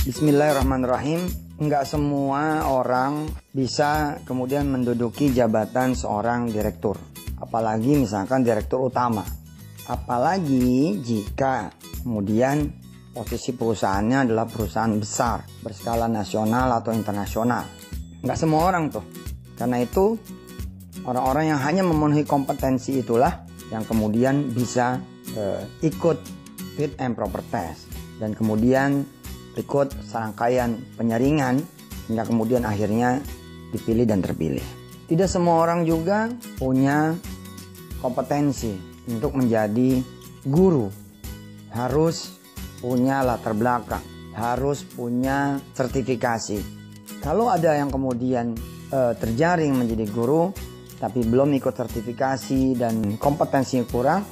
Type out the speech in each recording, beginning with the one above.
Bismillahirrahmanirrahim. Enggak semua orang bisa kemudian menduduki jabatan seorang direktur. Apalagi misalkan direktur utama. Apalagi jika kemudian posisi perusahaannya adalah perusahaan besar, berskala nasional atau internasional. Enggak semua orang tuh. Karena itu orang-orang yang hanya memenuhi kompetensi itulah yang kemudian bisa ikut fit and proper test. Dan kemudian ikut serangkaian penyaringan hingga kemudian akhirnya dipilih dan terpilih. Tidak semua orang juga punya kompetensi untuk menjadi guru. Harus punya latar belakang, harus punya sertifikasi. Kalau ada yang kemudian terjaring menjadi guru tapi belum ikut sertifikasi dan kompetensinya kurang,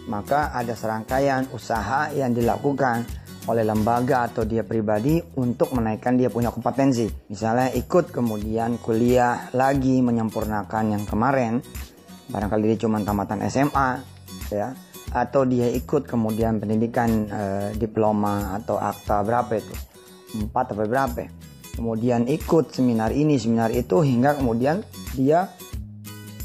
maka ada serangkaian usaha yang dilakukan oleh lembaga atau dia pribadi untuk menaikkan dia punya kompetensi. Misalnya ikut kemudian kuliah lagi menyempurnakan yang kemarin, barangkali dia cuma tamatan SMA ya, atau dia ikut kemudian pendidikan diploma atau akta berapa itu, 4 atau berapa, kemudian ikut seminar ini seminar itu hingga kemudian dia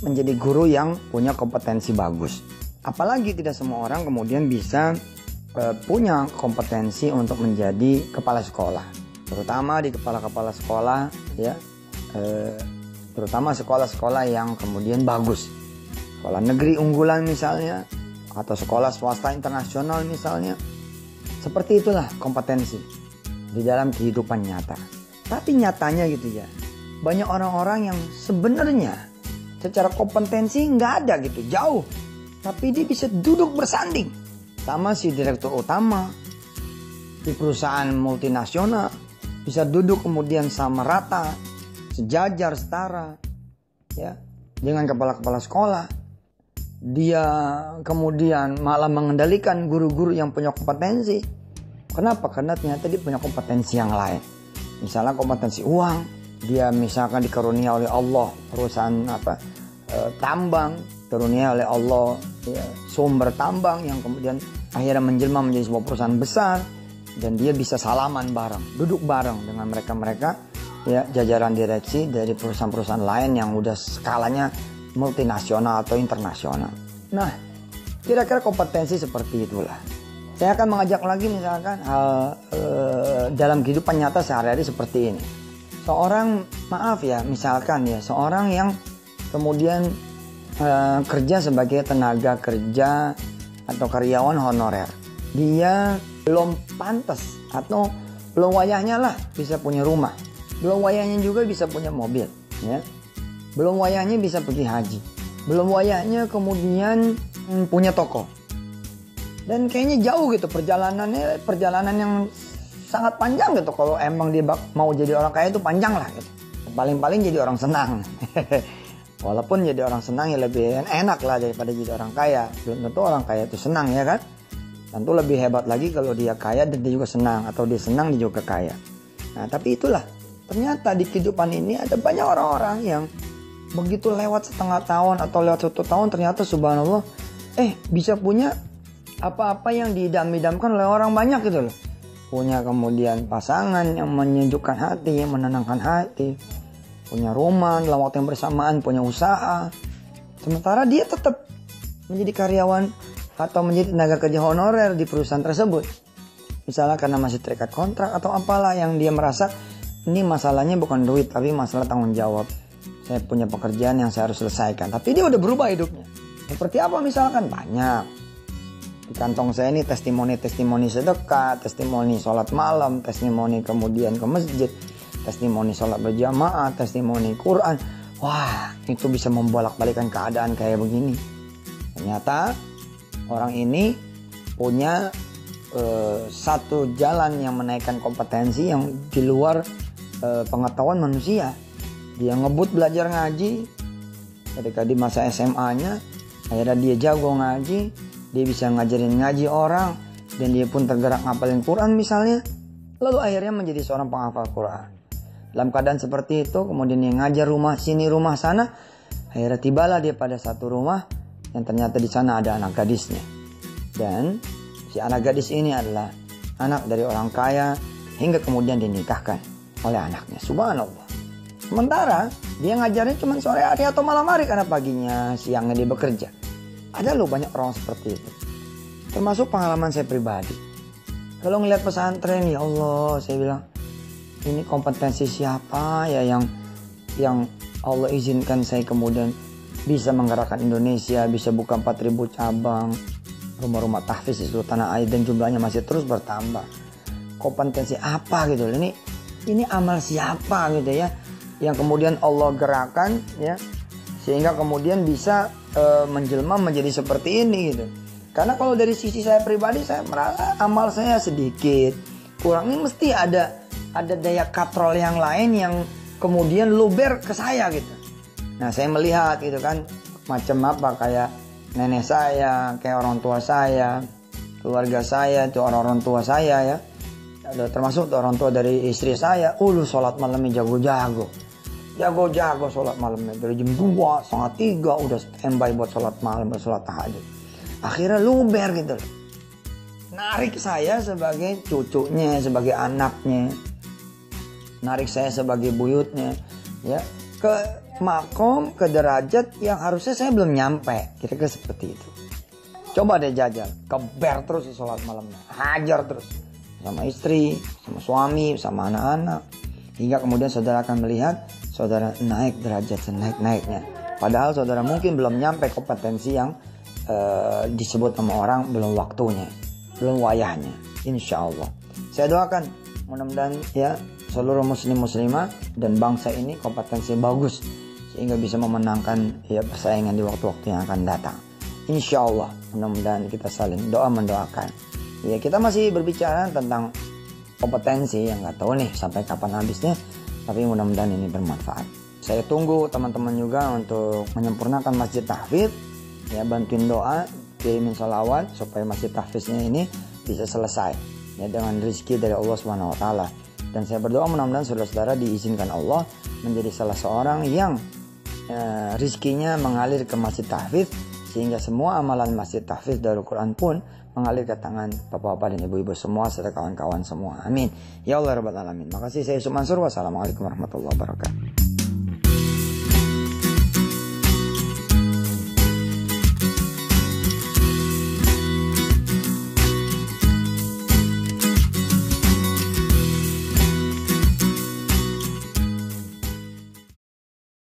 menjadi guru yang punya kompetensi bagus. Apalagi tidak semua orang kemudian bisa punya kompetensi untuk menjadi kepala sekolah, terutama di kepala sekolah ya, terutama sekolah-sekolah yang kemudian bagus, sekolah negeri unggulan misalnya, atau sekolah swasta internasional misalnya. Seperti itulah kompetensi di dalam kehidupan nyata. Tapi nyatanya gitu ya, banyak orang-orang yang sebenarnya secara kompetensi nggak ada gitu, jauh, tapi dia bisa duduk bersanding sama si direktur utama di perusahaan multinasional, bisa duduk kemudian sama rata, sejajar, setara ya, dengan kepala-kepala sekolah. Dia kemudian malah mengendalikan guru-guru yang punya kompetensi. Kenapa? Karena ternyata dia punya kompetensi yang lain. Misalnya kompetensi uang, dia misalkan dikarunia oleh Allah perusahaan tambang, karunia oleh Allah ya, sumber tambang yang kemudian akhirnya menjelma menjadi sebuah perusahaan besar, dan dia bisa salaman bareng, duduk bareng dengan mereka-mereka ya, jajaran direksi dari perusahaan-perusahaan lain yang udah skalanya multinasional atau internasional. Nah, kira-kira kompetensi seperti itulah. Saya akan mengajak lagi misalkan dalam kehidupan nyata sehari-hari seperti ini. Seorang, maaf ya, misalkan ya, seorang yang kemudian kerja sebagai tenaga kerja atau karyawan honorer. Dia belum pantas atau belum wayahnya lah bisa punya rumah. Belum wayahnya juga bisa punya mobil ya. Belum wayahnya bisa pergi haji. Belum wayahnya kemudian punya toko. Dan kayaknya jauh gitu perjalanan yang sangat panjang gitu. Kalau emang dia mau jadi orang kaya itu panjang lah gitu. Paling-paling jadi orang senang. Walaupun jadi orang senang ya lebih enak lah daripada jadi orang kaya. Belum tentu orang kaya itu senang ya kan. Tentu lebih hebat lagi kalau dia kaya dan dia juga senang, atau dia senang dia juga kaya. Nah tapi itulah, ternyata di kehidupan ini ada banyak orang-orang yang begitu lewat setengah tahun atau lewat 1 tahun, ternyata subhanallah bisa punya apa-apa yang diidam-idamkan oleh orang banyak gitu loh. Punya kemudian pasangan yang menyejukkan hati, yang menenangkan hati, punya rumah dalam waktu yang bersamaan, punya usaha. Sementara dia tetap menjadi karyawan atau menjadi tenaga kerja honorer di perusahaan tersebut. Misalnya karena masih terikat kontrak atau apalah yang dia merasa ini masalahnya bukan duit tapi masalah tanggung jawab. Saya punya pekerjaan yang saya harus selesaikan. Tapi dia udah berubah hidupnya. Seperti apa misalkan? Banyak. Di kantong saya ini testimoni sedekah, testimoni sholat malam, testimoni kemudian ke masjid, testimoni sholat berjamaah, testimoni Quran. Wah, itu bisa membolak-balikan keadaan kayak begini. Ternyata orang ini punya satu jalan yang menaikkan kompetensi yang di luar pengetahuan manusia. Dia ngebut belajar ngaji ketika di masa SMA-nya, akhirnya dia jago ngaji, dia bisa ngajarin ngaji orang, dan dia pun tergerak ngapalin Quran misalnya, lalu akhirnya menjadi seorang penghafal Quran. Dalam keadaan seperti itu, kemudian dia ngajar rumah sini rumah sana, akhirnya tibalah dia pada satu rumah yang ternyata di sana ada anak gadisnya. Dan si anak gadis ini adalah anak dari orang kaya hingga kemudian dinikahkan oleh anaknya. Subhanallah. Sementara dia ngajarnya cuma sore hari atau malam hari karena paginya, siangnya dia bekerja. Ada loh banyak orang seperti itu. Termasuk pengalaman saya pribadi. Kalau ngelihat pesantren, ya Allah, saya bilang, ini kompetensi siapa ya yang Allah izinkan saya kemudian bisa menggerakkan Indonesia, bisa buka 4.000 cabang, rumah-rumah tahfiz di seluruh tanah air dan jumlahnya masih terus bertambah. Kompetensi apa gitu? Ini amal siapa gitu ya? Yang kemudian Allah gerakan ya, sehingga kemudian bisa menjelma menjadi seperti ini gitu. Karena kalau dari sisi saya pribadi, saya merasa amal saya sedikit, kurang. Ini mesti ada daya katrol yang lain yang kemudian luber ke saya gitu. Nah, saya melihat gitu kan, macam apa kayak nenek saya, kayak orang tua saya, keluarga saya, itu orang-orang tua saya ya. Ada termasuk orang tua dari istri saya, sholat malamnya jago-jago sholat malamnya. Dari jam 2, setengah 3 udah standby buat sholat malam, buat sholat tahajud. Akhirnya luber gitu loh. Narik saya sebagai cucunya, sebagai anaknya. Narik saya sebagai buyutnya. Ya, ke makom, ke derajat yang harusnya saya belum nyampe. Kira-kira seperti itu. Coba deh jajal, keber terus sholat malamnya. Hajar terus. Sama istri, sama suami, sama anak-anak. Hingga kemudian saudara akan melihat saudara naik derajat senaik-naiknya. Padahal saudara mungkin belum nyampe kompetensi yang disebut sama orang, belum waktunya, belum wayahnya. Insya Allah. Saya doakan mudah-mudahan ya seluruh muslim muslimah dan bangsa ini kompetensi bagus sehingga bisa memenangkan ya persaingan di waktu-waktu yang akan datang. Insya Allah mudah-mudahan kita saling doa mendoakan. Ya kita masih berbicara tentang kompetensi yang nggak tahu nih sampai kapan habisnya, tapi mudah-mudahan ini bermanfaat. Saya tunggu teman-teman juga untuk menyempurnakan masjid tahfidz, ya bantuin doa, kirimin salawat supaya masjid tahfidznya ini bisa selesai ya dengan rezeki dari Allah Subhanahu Wa Taala. Dan saya berdoa mudah-mudahan saudara-saudara diizinkan Allah menjadi salah seorang yang rezekinya mengalir ke masjid tahfidz, sehingga semua amalan masjid tahfidz Darul Quran pun mengalir ke tangan bapak-bapak dan ibu-ibu semua serta kawan-kawan semua. Amin. Ya Allah Rabbal Alamin. Makasih, saya Yusuf Mansur. Wassalamualaikum warahmatullahi wabarakatuh.